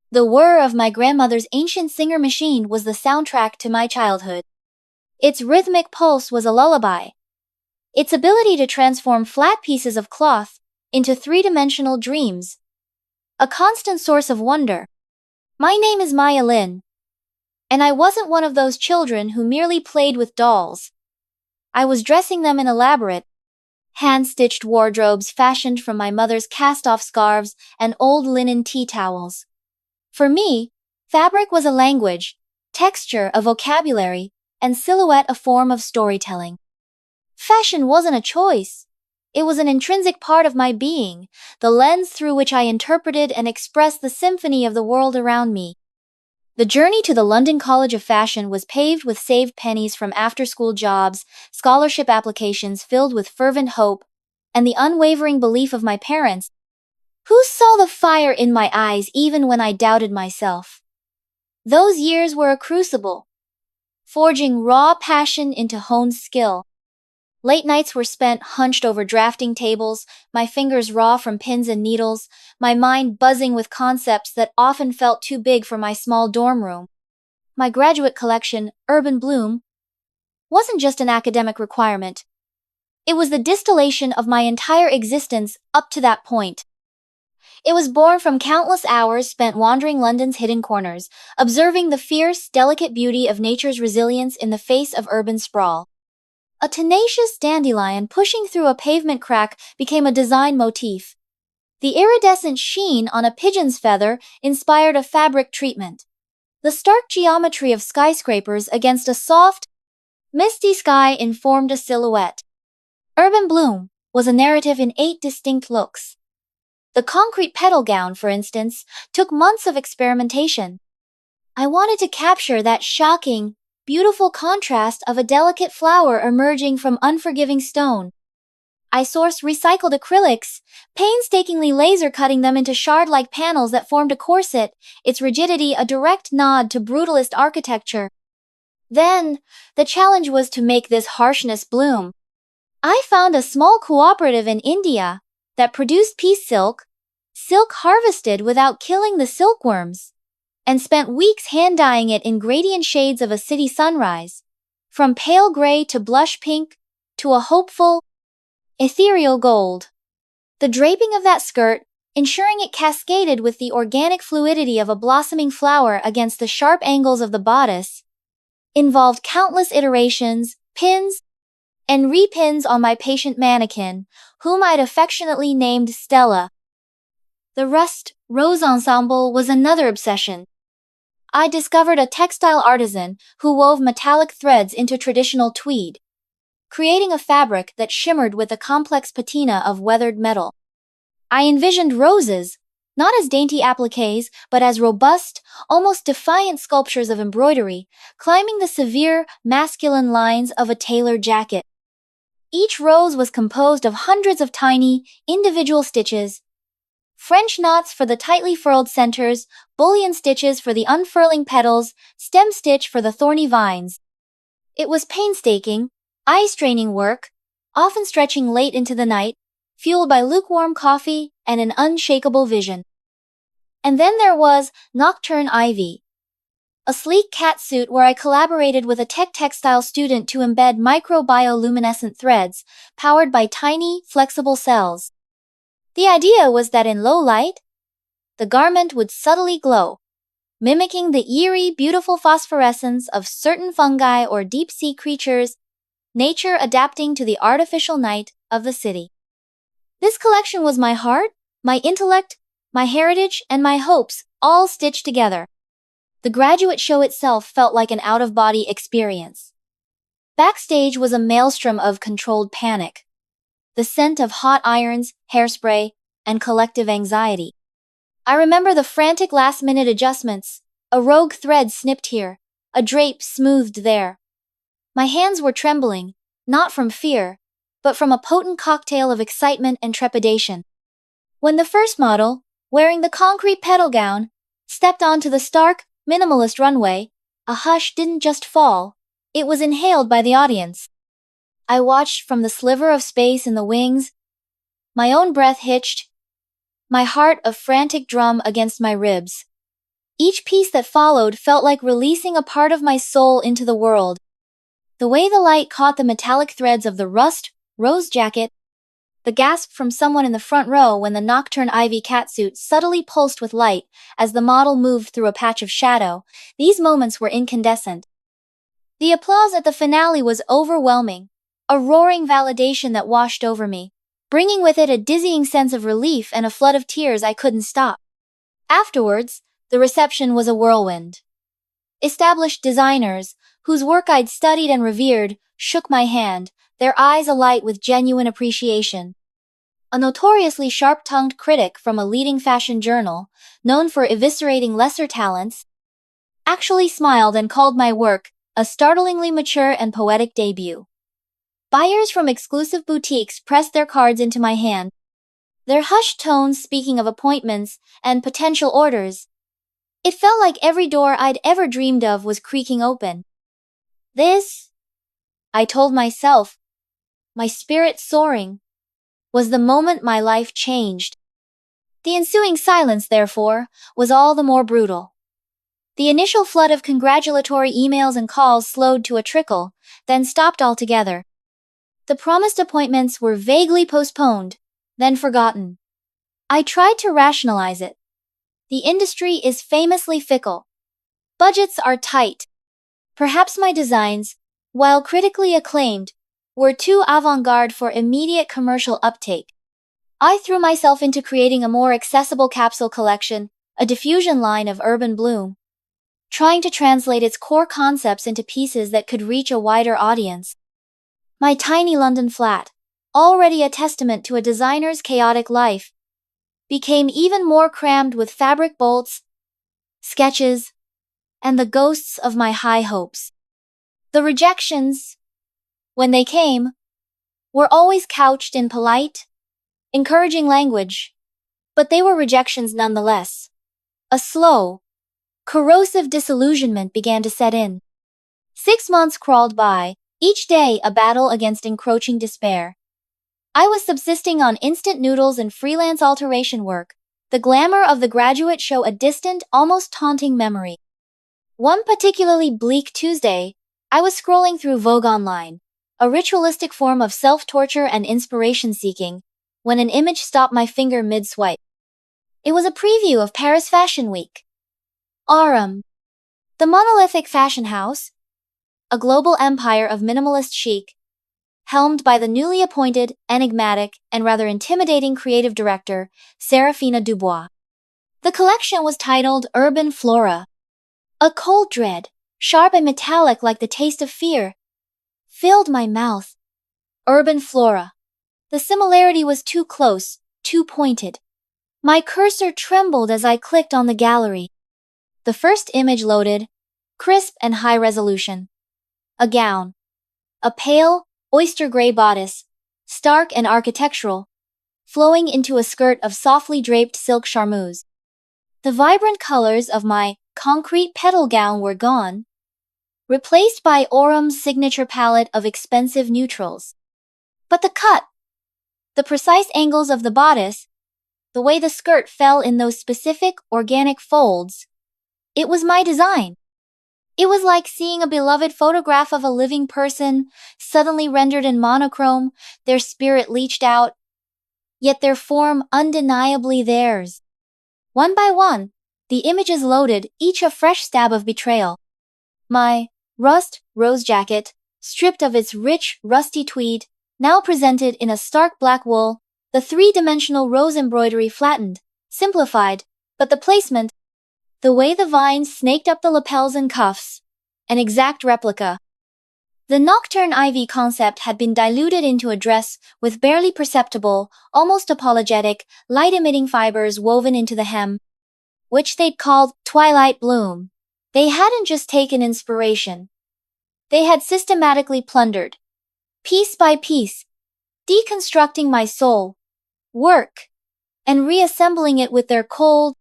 The whir of my grandmother's ancient singer machine was the soundtrack to my childhood. Its rhythmic pulse was a lullaby. Its ability to transform flat pieces of cloth into three-dimensional dreams, a constant source of wonder. My name is Maya Lin, and I wasn't one of those children who merely played with dolls. I was dressing them in elaborate, hand-stitched wardrobes fashioned from my mother's cast-off scarves and old linen tea towels. For me, fabric was a language, texture a vocabulary, and silhouette a form of storytelling. Fashion wasn't a choice. It was an intrinsic part of my being, the lens through which I interpreted and expressed the symphony of the world around me. The journey to the London College of Fashion was paved with saved pennies from after-school jobs, scholarship applications filled with fervent hope, and the unwavering belief of my parents, who saw the fire in my eyes even when I doubted myself. Those years were a crucible, forging raw passion into honed skill. Late nights were spent hunched over drafting tables, my fingers raw from pins and needles, my mind buzzing with concepts that often felt too big for my small dorm room. My graduate collection, Urban Bloom, wasn't just an academic requirement. It was the distillation of my entire existence up to that point. It was born from countless hours spent wandering London's hidden corners, observing the fierce, delicate beauty of nature's resilience in the face of urban sprawl. A tenacious dandelion pushing through a pavement crack became a design motif. The iridescent sheen on a pigeon's feather inspired a fabric treatment. The stark geometry of skyscrapers against a soft, misty sky informed a silhouette. Urban Bloom was a narrative in 8 distinct looks. The concrete petal gown, for instance, took months of experimentation. I wanted to capture that shocking, beautiful contrast of a delicate flower emerging from unforgiving stone. I sourced recycled acrylics, painstakingly laser-cutting them into shard-like panels that formed a corset, its rigidity a direct nod to brutalist architecture. Then, the challenge was to make this harshness bloom. I found a small cooperative in India that produced piece silk harvested without killing the silkworms, and spent weeks hand-dyeing it in gradient shades of a city sunrise, from pale gray to blush pink to a hopeful, ethereal gold. The draping of that skirt, ensuring it cascaded with the organic fluidity of a blossoming flower against the sharp angles of the bodice, involved countless iterations, pins, and repins on my patient mannequin, whom I'd affectionately named Stella. The rust rose ensemble was another obsession. I discovered a textile artisan who wove metallic threads into traditional tweed, creating a fabric that shimmered with the complex patina of weathered metal. I envisioned roses, not as dainty appliques, but as robust, almost defiant sculptures of embroidery, climbing the severe, masculine lines of a tailored jacket. Each rose was composed of hundreds of tiny, individual stitches, French knots for the tightly furled centers, bullion stitches for the unfurling petals, stem stitch for the thorny vines. It was painstaking, eye-straining work, often stretching late into the night, fueled by lukewarm coffee and an unshakable vision. And then there was Nocturne Ivy, a sleek catsuit where I collaborated with a textile student to embed microbioluminescent threads, powered by tiny, flexible cells. The idea was that in low light, the garment would subtly glow, mimicking the eerie, beautiful phosphorescence of certain fungi or deep-sea creatures, nature adapting to the artificial night of the city. This collection was my heart, my intellect, my heritage, and my hopes, all stitched together. The graduate show itself felt like an out-of-body experience. Backstage was a maelstrom of controlled panic. The scent of hot irons, hairspray, and collective anxiety. I remember the frantic last-minute adjustments, a rogue thread snipped here, a drape smoothed there. My hands were trembling, not from fear, but from a potent cocktail of excitement and trepidation. When the first model, wearing the concrete petal gown, stepped onto the stark, minimalist runway, a hush didn't just fall, it was inhaled by the audience. I watched from the sliver of space in the wings, my own breath hitched, my heart a frantic drum against my ribs. Each piece that followed felt like releasing a part of my soul into the world. The way the light caught the metallic threads of the rust rose jacket, the gasp from someone in the front row when the nocturne ivy catsuit subtly pulsed with light as the model moved through a patch of shadow, these moments were incandescent. The applause at the finale was overwhelming, a roaring validation that washed over me, bringing with it a dizzying sense of relief and a flood of tears I couldn't stop. Afterwards, the reception was a whirlwind. Established designers, whose work I'd studied and revered, shook my hand, their eyes alight with genuine appreciation. A notoriously sharp-tongued critic from a leading fashion journal, known for eviscerating lesser talents, actually smiled and called my work a startlingly mature and poetic debut. Buyers from exclusive boutiques pressed their cards into my hand, their hushed tones speaking of appointments and potential orders. It felt like every door I'd ever dreamed of was creaking open. This, I told myself, my spirit soaring, was the moment my life changed. The ensuing silence, therefore, was all the more brutal. The initial flood of congratulatory emails and calls slowed to a trickle, then stopped altogether. The promised appointments were vaguely postponed, then forgotten. I tried to rationalize it. The industry is famously fickle. Budgets are tight. Perhaps my designs, while critically acclaimed, were too avant-garde for immediate commercial uptake. I threw myself into creating a more accessible capsule collection, a diffusion line of urban bloom, trying to translate its core concepts into pieces that could reach a wider audience. My tiny London flat, already a testament to a designer's chaotic life, became even more crammed with fabric bolts, sketches, and the ghosts of my high hopes. The rejections, when they came, were always couched in polite, encouraging language, but they were rejections nonetheless. A slow, corrosive disillusionment began to set in. 6 months crawled by, each day a battle against encroaching despair. I was subsisting on instant noodles and freelance alteration work, the glamour of the graduate show a distant, almost taunting memory. One particularly bleak Tuesday, I was scrolling through Vogue Online, a ritualistic form of self-torture and inspiration-seeking, when an image stopped my finger mid-swipe. It was a preview of Paris Fashion Week. AURUM, the monolithic fashion house, a global empire of minimalist chic, helmed by the newly appointed, enigmatic, and rather intimidating creative director, Seraphina Dubois. The collection was titled Urban Flora. A cold dread, sharp and metallic like the taste of fear, filled my mouth. Urban Flora. The similarity was too close, too pointed. My cursor trembled as I clicked on the gallery. The first image loaded, crisp and high resolution. A gown. A pale, oyster gray bodice, stark and architectural, flowing into a skirt of softly draped silk charmeuse. The vibrant colors of my concrete petal gown were gone, replaced by AURUM's signature palette of expensive neutrals. But the cut, the precise angles of the bodice, the way the skirt fell in those specific, organic folds, it was my design. It was like seeing a beloved photograph of a living person, suddenly rendered in monochrome, their spirit leached out, yet their form undeniably theirs. One by one, the images loaded, each a fresh stab of betrayal. My rust rose jacket, stripped of its rich, rusty tweed, now presented in a stark black wool, the three-dimensional rose embroidery flattened, simplified, but the placement, the way the vines snaked up the lapels and cuffs, an exact replica. The nocturne ivy concept had been diluted into a dress with barely perceptible, almost apologetic, light-emitting fibers woven into the hem, which they'd called Twilight Bloom. They hadn't just taken inspiration. They had systematically plundered, piece by piece, deconstructing my soul, work, and reassembling it with their cold,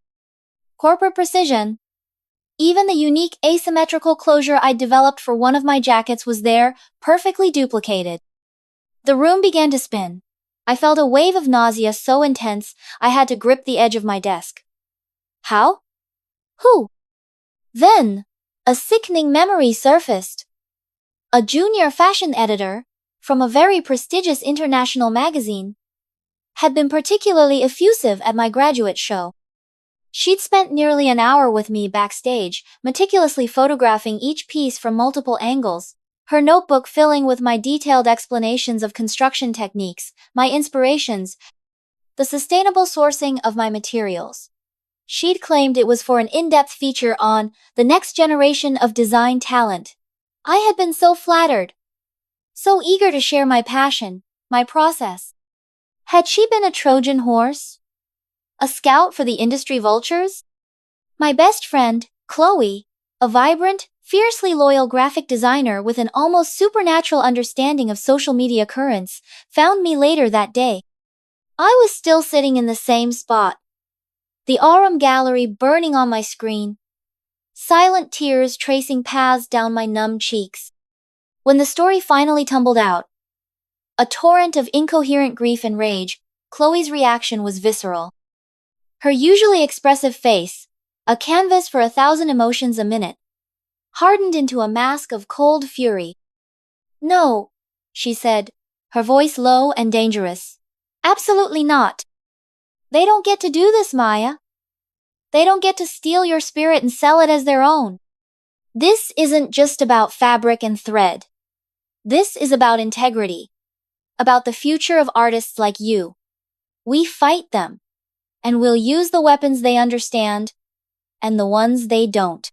corporate precision. Even the unique asymmetrical closure I'd developed for one of my jackets was there, perfectly duplicated. The room began to spin. I felt a wave of nausea so intense I had to grip the edge of my desk. How? Who? Then, a sickening memory surfaced. A junior fashion editor, from a very prestigious international magazine, had been particularly effusive at my graduate show. She'd spent nearly an hour with me backstage, meticulously photographing each piece from multiple angles, her notebook filling with my detailed explanations of construction techniques, my inspirations, the sustainable sourcing of my materials. She'd claimed it was for an in-depth feature on the next generation of design talent. I had been so flattered, so eager to share my passion, my process. Had she been a Trojan horse? A scout for the industry vultures? My best friend, Chloe, a vibrant, fiercely loyal graphic designer with an almost supernatural understanding of social media currents, found me later that day. I was still sitting in the same spot, the AURUM gallery burning on my screen, silent tears tracing paths down my numb cheeks. When the story finally tumbled out, a torrent of incoherent grief and rage, Chloe's reaction was visceral. Her usually expressive face, a canvas for 1,000 emotions a minute, hardened into a mask of cold fury. "No," she said, her voice low and dangerous. "Absolutely not. They don't get to do this, Maya. They don't get to steal your spirit and sell it as their own. This isn't just about fabric and thread. This is about integrity, about the future of artists like you. We fight them, and we'll use the weapons they understand, and the ones they don't."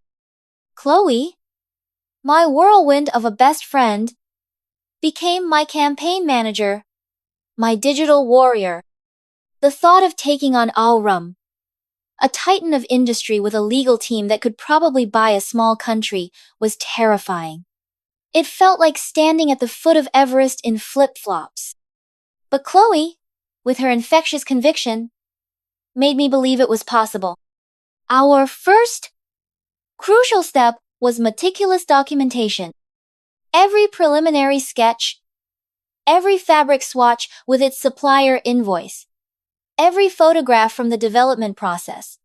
Chloe, my whirlwind of a best friend, became my campaign manager, my digital warrior. The thought of taking on AURUM, a titan of industry with a legal team that could probably buy a small country, was terrifying. It felt like standing at the foot of Everest in flip-flops. But Chloe, with her infectious conviction, made me believe it was possible. Our first crucial step was meticulous documentation. Every preliminary sketch, every fabric swatch with its supplier invoice, every photograph from the development process,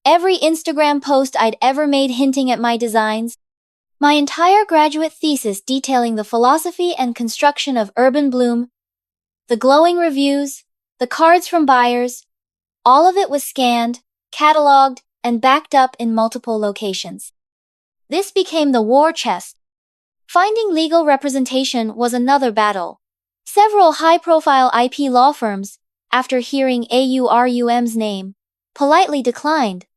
every Instagram post I'd ever made hinting at my designs, my entire graduate thesis detailing the philosophy and construction of urban bloom, the glowing reviews, the cards from buyers, all of it was scanned, cataloged, and backed up in multiple locations. This became the war chest. Finding legal representation was another battle. Several high-profile IP law firms, after hearing AURUM's name, politely declined,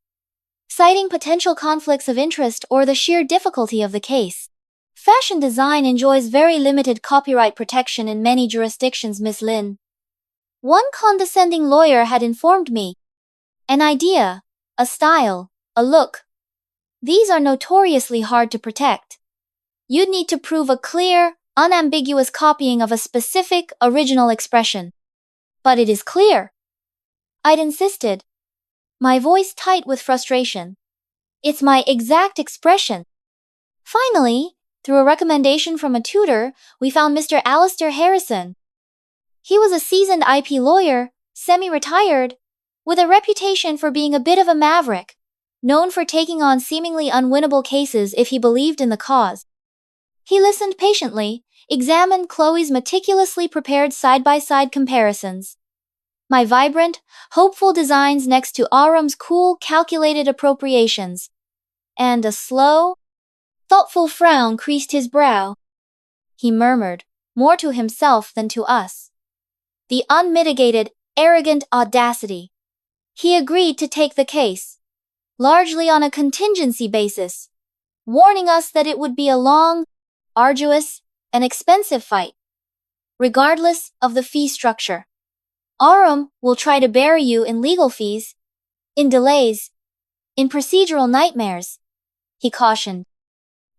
citing potential conflicts of interest or the sheer difficulty of the case. Fashion design enjoys very limited copyright protection in many jurisdictions, Miss Lin. One condescending lawyer had informed me. An idea, a style, a look. These are notoriously hard to protect. You'd need to prove a clear, unambiguous copying of a specific, original expression. But it is clear. I'd insisted, my voice tight with frustration. It's my exact expression. Finally, through a recommendation from a tutor, we found Mr. Alistair Harrison. He was a seasoned IP lawyer, semi-retired, with a reputation for being a bit of a maverick, known for taking on seemingly unwinnable cases if he believed in the cause. He listened patiently, examined Chloe's meticulously prepared side-by-side comparisons, my vibrant, hopeful designs next to AURUM's cool, calculated appropriations, and a slow, thoughtful frown creased his brow. He murmured, more to himself than to us, the unmitigated, arrogant audacity. He agreed to take the case, largely on a contingency basis, warning us that it would be a long, arduous, and expensive fight, regardless of the fee structure. AURUM will try to bury you in legal fees, in delays, in procedural nightmares, he cautioned.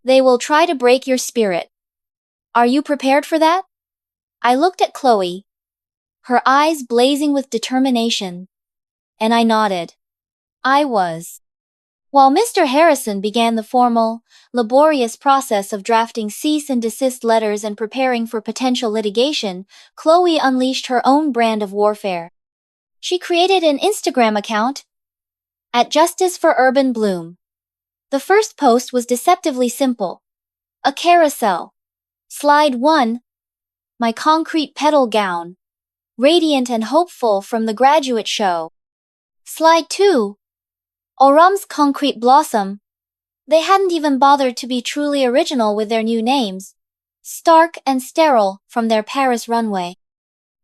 They will try to break your spirit. Are you prepared for that? I looked at Chloe, her eyes blazing with determination, and I nodded. I was. While Mr. Harrison began the formal, laborious process of drafting cease and desist letters and preparing for potential litigation, Chloe unleashed her own brand of warfare. She created an Instagram account, @Justice for Urban Bloom, The first post was deceptively simple. A carousel. Slide 1. My concrete petal gown. Radiant and hopeful from the graduate show. Slide 2. AURUM's concrete blossom. They hadn't even bothered to be truly original with their new names. Stark and sterile from their Paris runway.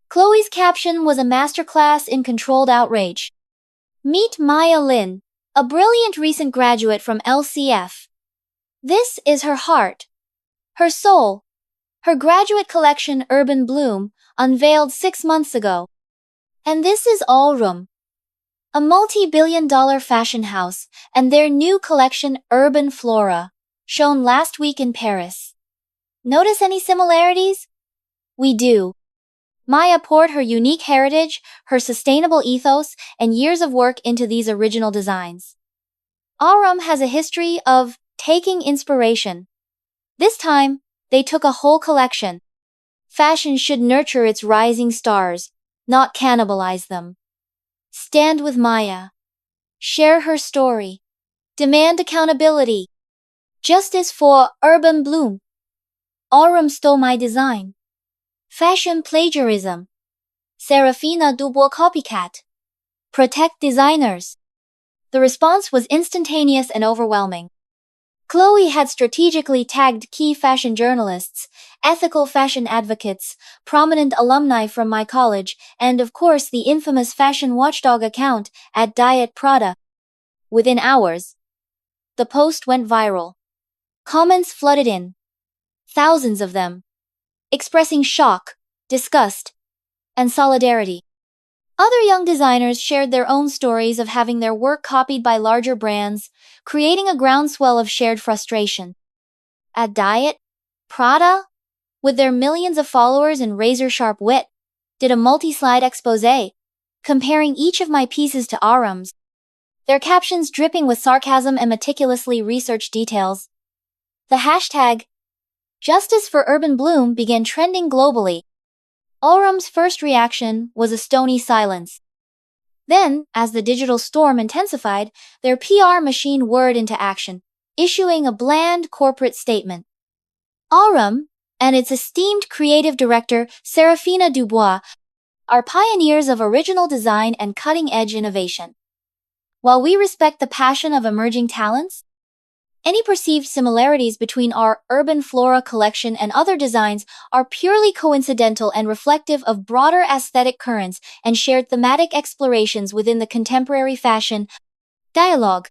Chloe's caption was a masterclass in controlled outrage. Meet Maya Lin, a brilliant recent graduate from LCF. This is her heart, her soul, her graduate collection Urban Bloom, unveiled 6 months ago. And this is AURUM, a multi-billion-dollar fashion house, and their new collection Urban Flora, shown last week in Paris. Notice any similarities? We do. Maya poured her unique heritage, her sustainable ethos, and years of work into these original designs. AURUM has a history of taking inspiration. This time, they took a whole collection. Fashion should nurture its rising stars, not cannibalize them. Stand with Maya. Share her story. Demand accountability. Justice for Urban Bloom. AURUM stole my design. Fashion plagiarism. Seraphina Dubois copycat. Protect designers. The response was instantaneous and overwhelming. Chloe had strategically tagged key fashion journalists, ethical fashion advocates, prominent alumni from my college, and of course the infamous fashion watchdog account at Diet Prada. Within hours, the post went viral. Comments flooded in. Thousands of them, expressing shock, disgust, and solidarity. Other young designers shared their own stories of having their work copied by larger brands, creating a groundswell of shared frustration. At Diet, Prada, with their millions of followers and razor-sharp wit, did a multi-slide exposé, comparing each of my pieces to AURUM's. Their captions dripping with sarcasm and meticulously researched details. The hashtag Justice for Urban Bloom began trending globally. AURUM's first reaction was a stony silence. Then, as the digital storm intensified, their PR machine whirred into action, issuing a bland corporate statement. AURUM, and its esteemed creative director, Seraphina Dubois, are pioneers of original design and cutting-edge innovation. While we respect the passion of emerging talents, any perceived similarities between our Urban Flora collection and other designs are purely coincidental and reflective of broader aesthetic currents and shared thematic explorations within the contemporary fashion dialogue.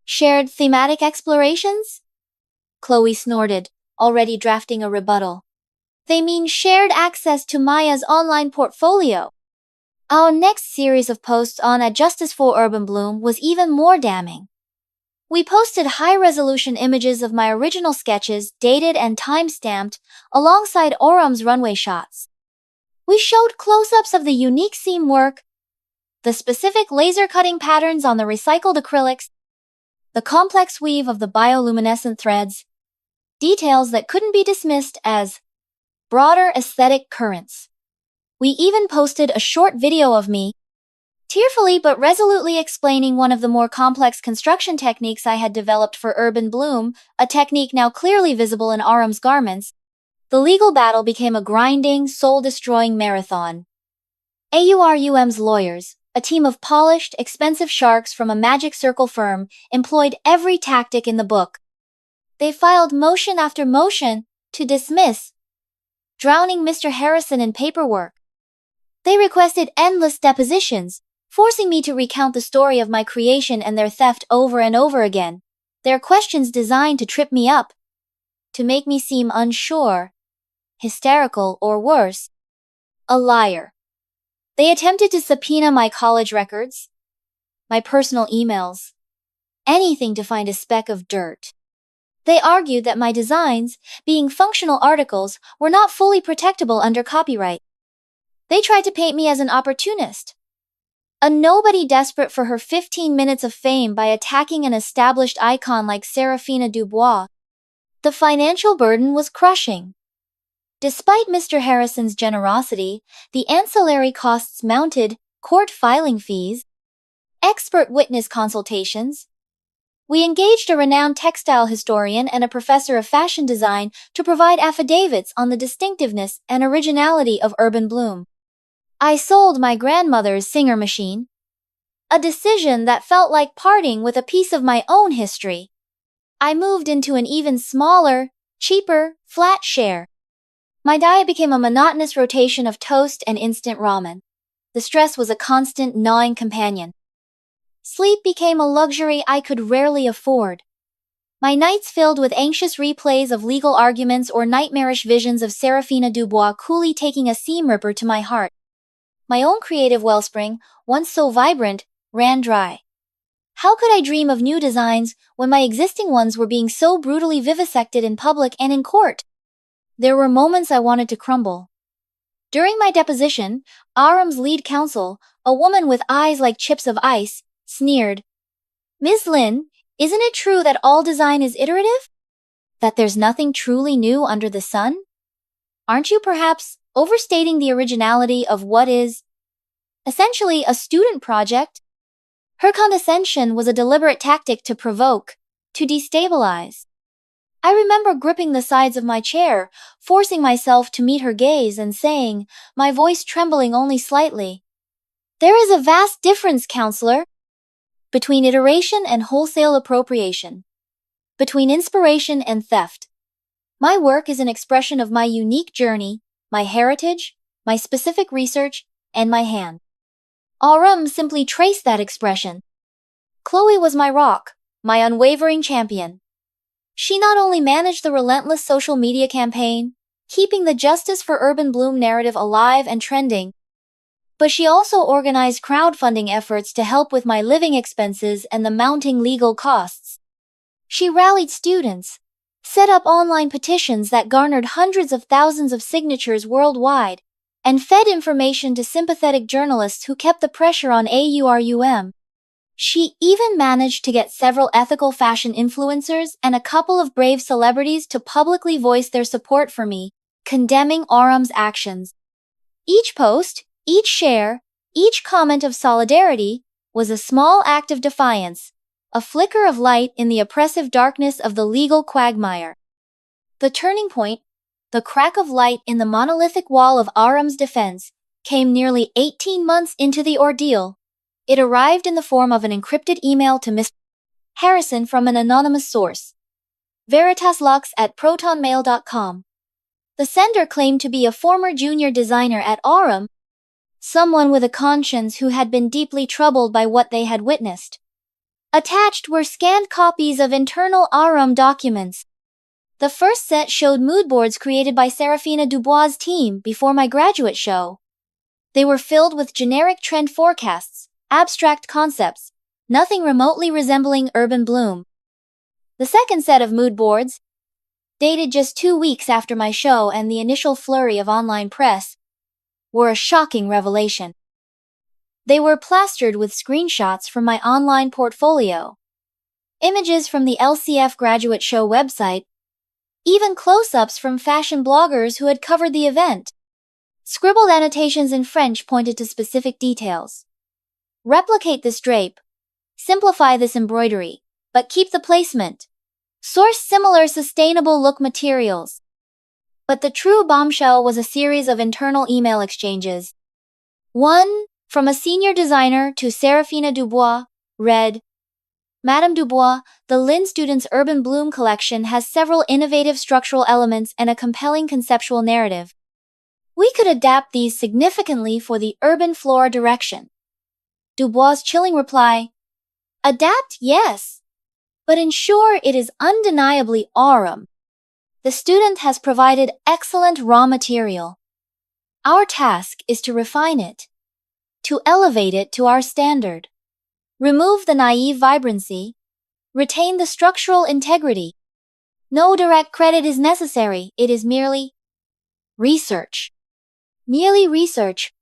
Shared thematic explorations? Chloe snorted, already drafting a rebuttal. They mean shared access to Maya's online portfolio. Our next series of posts on A Justice for Urban Bloom was even more damning. We posted high-resolution images of my original sketches, dated and time-stamped, alongside AURUM's runway shots. We showed close-ups of the unique seam work, the specific laser-cutting patterns on the recycled acrylics, the complex weave of the bioluminescent threads, details that couldn't be dismissed as broader aesthetic currents. We even posted a short video of me, tearfully but resolutely explaining one of the more complex construction techniques I had developed for Urban Bloom, a technique now clearly visible in AURUM's garments. The legal battle became a grinding, soul-destroying marathon. AURUM's lawyers, a team of polished, expensive sharks from a magic circle firm, employed every tactic in the book. They filed motion after motion to dismiss, drowning Mr. Harrison in paperwork. They requested endless depositions, forcing me to recount the story of my creation and their theft over and over again. Their questions designed to trip me up, to make me seem unsure, hysterical, or worse, a liar. They attempted to subpoena my college records, my personal emails, anything to find a speck of dirt. They argued that my designs, being functional articles, were not fully protectable under copyright. They tried to paint me as an opportunist, a nobody desperate for her 15 minutes of fame by attacking an established icon like Seraphina Dubois. The financial burden was crushing. Despite Mr. Harrison's generosity, the ancillary costs mounted: court filing fees, expert witness consultations, We engaged a renowned textile historian and a professor of fashion design to provide affidavits on the distinctiveness and originality of urban bloom. I sold my grandmother's Singer machine, a decision that felt like parting with a piece of my own history. I moved into an even smaller, cheaper, flat share. My diet became a monotonous rotation of toast and instant ramen. The stress was a constant, gnawing companion. Sleep became a luxury I could rarely afford. My nights filled with anxious replays of legal arguments or nightmarish visions of Seraphina Dubois coolly taking a seam ripper to my heart. My own creative wellspring, once so vibrant, ran dry. How could I dream of new designs when my existing ones were being so brutally vivisected in public and in court? There were moments I wanted to crumble. During my deposition, AURUM's lead counsel, a woman with eyes like chips of ice, sneered, "Ms. Lin, isn't it true that all design is iterative? That there's nothing truly new under the sun? Aren't you perhaps overstating the originality of what is, essentially, a student project?" Her condescension was a deliberate tactic to provoke, to destabilize. I remember gripping the sides of my chair, forcing myself to meet her gaze and saying, my voice trembling only slightly, "There is a vast difference, counselor, between iteration and wholesale appropriation, between inspiration and theft. My work is an expression of my unique journey, my heritage, my specific research, and my hand." AURUM simply traced that expression. Chloe was my rock, my unwavering champion. She not only managed the relentless social media campaign, keeping the Justice for Urban Bloom narrative alive and trending, but she also organized crowdfunding efforts to help with my living expenses and the mounting legal costs. She rallied students, set up online petitions that garnered hundreds of thousands of signatures worldwide, and fed information to sympathetic journalists who kept the pressure on AURUM. She even managed to get several ethical fashion influencers and a couple of brave celebrities to publicly voice their support for me, condemning AURUM's actions. Each post, each share, each comment of solidarity was a small act of defiance, a flicker of light in the oppressive darkness of the legal quagmire. The turning point, the crack of light in the monolithic wall of AURUM's defense, came nearly 18 months into the ordeal. It arrived in the form of an encrypted email to Mr. Harrison from an anonymous source, veritaslux@protonmail.com. The sender claimed to be a former junior designer at AURUM, someone with a conscience who had been deeply troubled by what they had witnessed. Attached were scanned copies of internal AURUM documents. The first set showed mood boards created by Seraphina Dubois' team before my graduate show. They were filled with generic trend forecasts, abstract concepts, nothing remotely resembling urban bloom. The second set of mood boards, dated just 2 weeks after my show and the initial flurry of online press, were a shocking revelation. They were plastered with screenshots from my online portfolio, images from the LCF graduate show website, even close-ups from fashion bloggers who had covered the event. Scribbled annotations in French pointed to specific details. Replicate this drape. Simplify this embroidery, but keep the placement. Source similar sustainable look materials. But the true bombshell was a series of internal email exchanges. One, from a senior designer to Seraphina Dubois, read, "Madame Dubois, the Lin Students' Urban Bloom collection has several innovative structural elements and a compelling conceptual narrative. We could adapt these significantly for the urban Flora direction." Dubois' chilling reply, "Adapt, yes, but ensure it is undeniably AURUM. The student has provided excellent raw material. Our task is to refine it, to elevate it to our standard. Remove the naive vibrancy, retain the structural integrity. No direct credit is necessary, it is merely research." Merely research,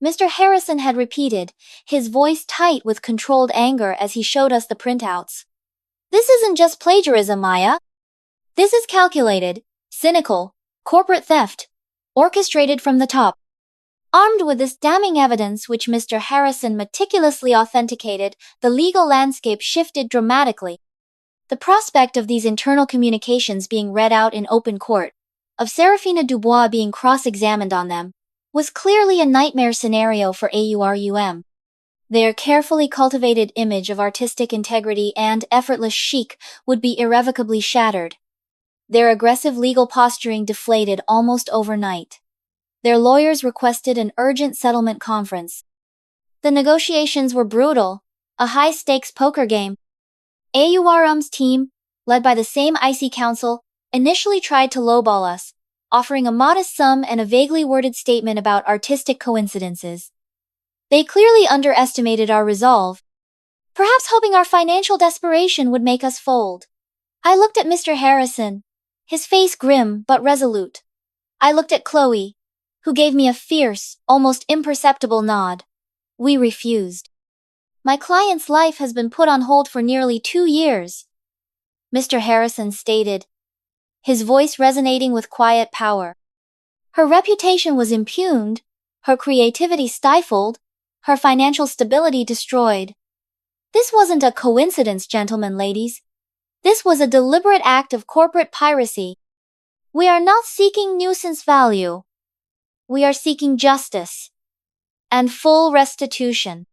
Mr. Harrison had repeated, his voice tight with controlled anger as he showed us the printouts. "This isn't just plagiarism, Maya. This is calculated, cynical, corporate theft, orchestrated from the top." Armed with this damning evidence which Mr. Harrison meticulously authenticated, the legal landscape shifted dramatically. The prospect of these internal communications being read out in open court, of Seraphina Dubois being cross-examined on them, was clearly a nightmare scenario for AURUM. Their carefully cultivated image of artistic integrity and effortless chic would be irrevocably shattered. Their aggressive legal posturing deflated almost overnight. Their lawyers requested an urgent settlement conference. The negotiations were brutal, a high-stakes poker game. AURUM's team, led by the same IC counsel, initially tried to lowball us, offering a modest sum and a vaguely worded statement about artistic coincidences. They clearly underestimated our resolve, perhaps hoping our financial desperation would make us fold. I looked at Mr. Harrison, his face grim but resolute. I looked at Chloe, who gave me a fierce, almost imperceptible nod. We refused. My client's life has been put on hold for nearly 2 years, Mr. Harrison stated, his voice resonating with quiet power. Her reputation was impugned, her creativity stifled, her financial stability destroyed. This wasn't a coincidence, gentlemen, ladies. This was a deliberate act of corporate piracy. We are not seeking nuisance value. We are seeking justice and full restitution.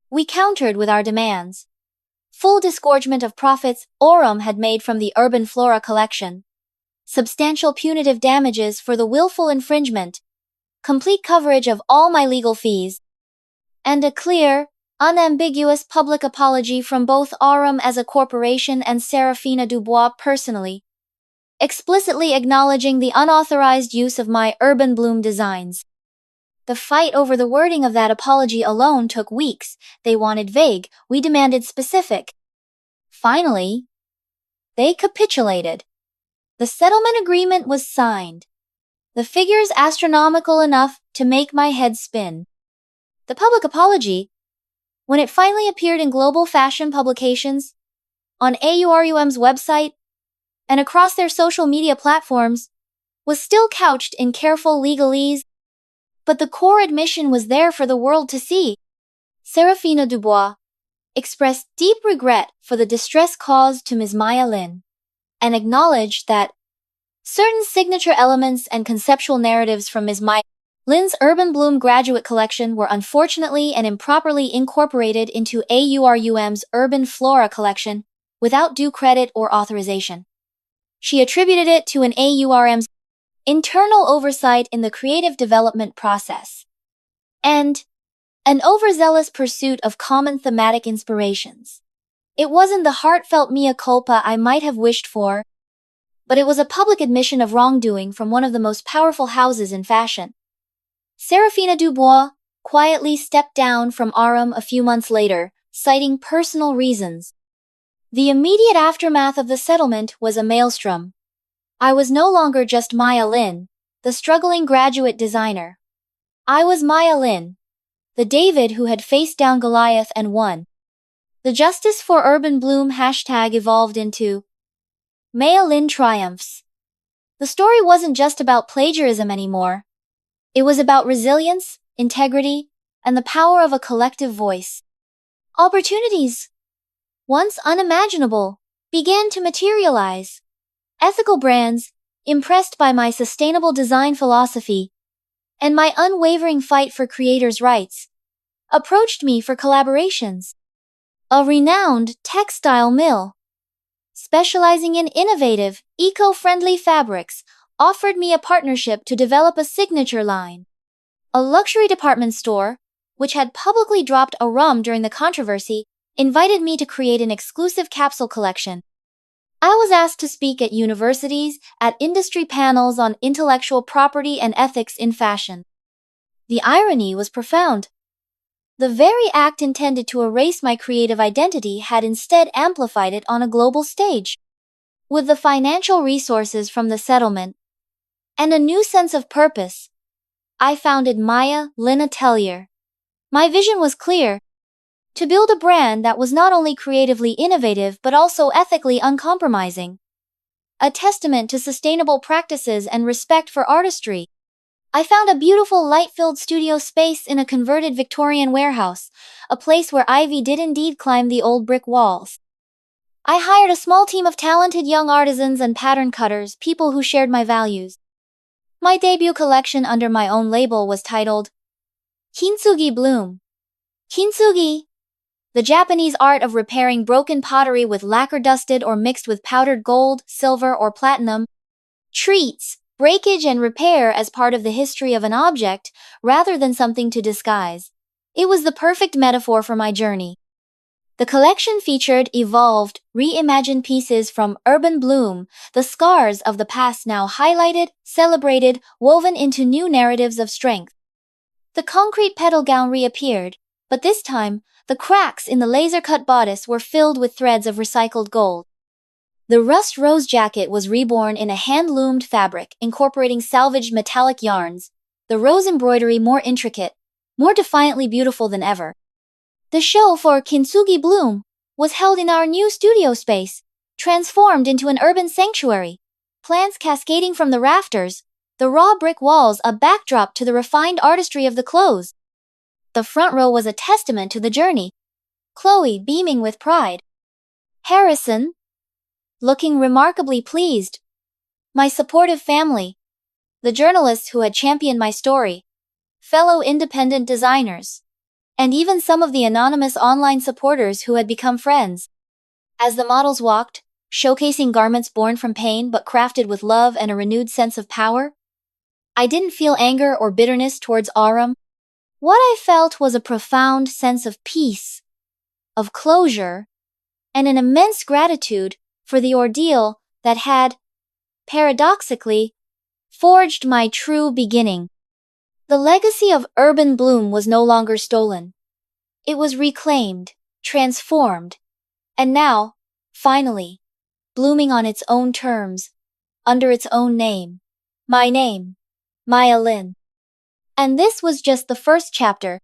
We countered with our demands. Full disgorgement of profits AURUM had made from the Urban Flora collection. Substantial punitive damages for the willful infringement. Complete coverage of all my legal fees. And a clear, unambiguous public apology from both AURUM as a corporation and Seraphina Dubois personally, explicitly acknowledging the unauthorized use of my urban bloom designs. The fight over the wording of that apology alone took weeks. They wanted vague, we demanded specific. Finally, they capitulated. The settlement agreement was signed. The figures astronomical enough to make my head spin. The public apology, when it finally appeared in global fashion publications, on AURUM's website, and across their social media platforms, was still couched in careful legalese, but the core admission was there for the world to see. Seraphina Dubois expressed deep regret for the distress caused to Ms. Maya Lin, and acknowledged that certain signature elements and conceptual narratives from Ms. Maya Lin's Urban Bloom graduate collection were unfortunately and improperly incorporated into AURUM's Urban Flora collection without due credit or authorization. She attributed it to an AURUM's internal oversight in the creative development process and an overzealous pursuit of common thematic inspirations. It wasn't the heartfelt mea culpa I might have wished for, but it was a public admission of wrongdoing from one of the most powerful houses in fashion. Seraphina Dubois quietly stepped down from AURUM a few months later, citing personal reasons. The immediate aftermath of the settlement was a maelstrom. I was no longer just Maya Lin, the struggling graduate designer. I was Maya Lin, the David who had faced down Goliath and won. The Justice for Urban Bloom hashtag evolved into Maya Lin Triumphs. The story wasn't just about plagiarism anymore. It was about resilience, integrity, and the power of a collective voice. Opportunities, once unimaginable, began to materialize. Ethical brands, impressed by my sustainable design philosophy and my unwavering fight for creators' rights, approached me for collaborations. A renowned textile mill, specializing in innovative, eco-friendly fabrics, offered me a partnership to develop a signature line. A luxury department store, which had publicly dropped AURUM during the controversy, invited me to create an exclusive capsule collection. I was asked to speak at universities, at industry panels on intellectual property and ethics in fashion. The irony was profound. The very act intended to erase my creative identity had instead amplified it on a global stage. With the financial resources from the settlement and a new sense of purpose, I founded Maya Lin Atelier. My vision was clear: to build a brand that was not only creatively innovative but also ethically uncompromising. A testament to sustainable practices and respect for artistry. I found a beautiful light-filled studio space in a converted Victorian warehouse, a place where ivy did indeed climb the old brick walls. I hired a small team of talented young artisans and pattern cutters, people who shared my values. My debut collection under my own label was titled Kintsugi Bloom. Kintsugi, the Japanese art of repairing broken pottery with lacquer dusted or mixed with powdered gold, silver, or platinum, treats breakage and repair as part of the history of an object rather than something to disguise. It was the perfect metaphor for my journey. The collection featured evolved, reimagined pieces from urban bloom, the scars of the past now highlighted, celebrated, woven into new narratives of strength. The concrete petal gown reappeared, but this time, the cracks in the laser-cut bodice were filled with threads of recycled gold. The rust rose jacket was reborn in a hand-loomed fabric, incorporating salvaged metallic yarns, the rose embroidery more intricate, more defiantly beautiful than ever. The show for Kintsugi Bloom was held in our new studio space, transformed into an urban sanctuary. Plants cascading from the rafters, the raw brick walls a backdrop to the refined artistry of the clothes. The front row was a testament to the journey. Chloe beaming with pride. Harrison, looking remarkably pleased. My supportive family. The journalists who had championed my story. Fellow independent designers. And even some of the anonymous online supporters who had become friends. As the models walked, showcasing garments born from pain but crafted with love and a renewed sense of power, I didn't feel anger or bitterness towards AURUM. What I felt was a profound sense of peace, of closure, and an immense gratitude for the ordeal that had, paradoxically, forged my true beginning. The legacy of urban bloom was no longer stolen. It was reclaimed, transformed, and now, finally, blooming on its own terms, under its own name. My name, Maya Lin. And this was just the first chapter.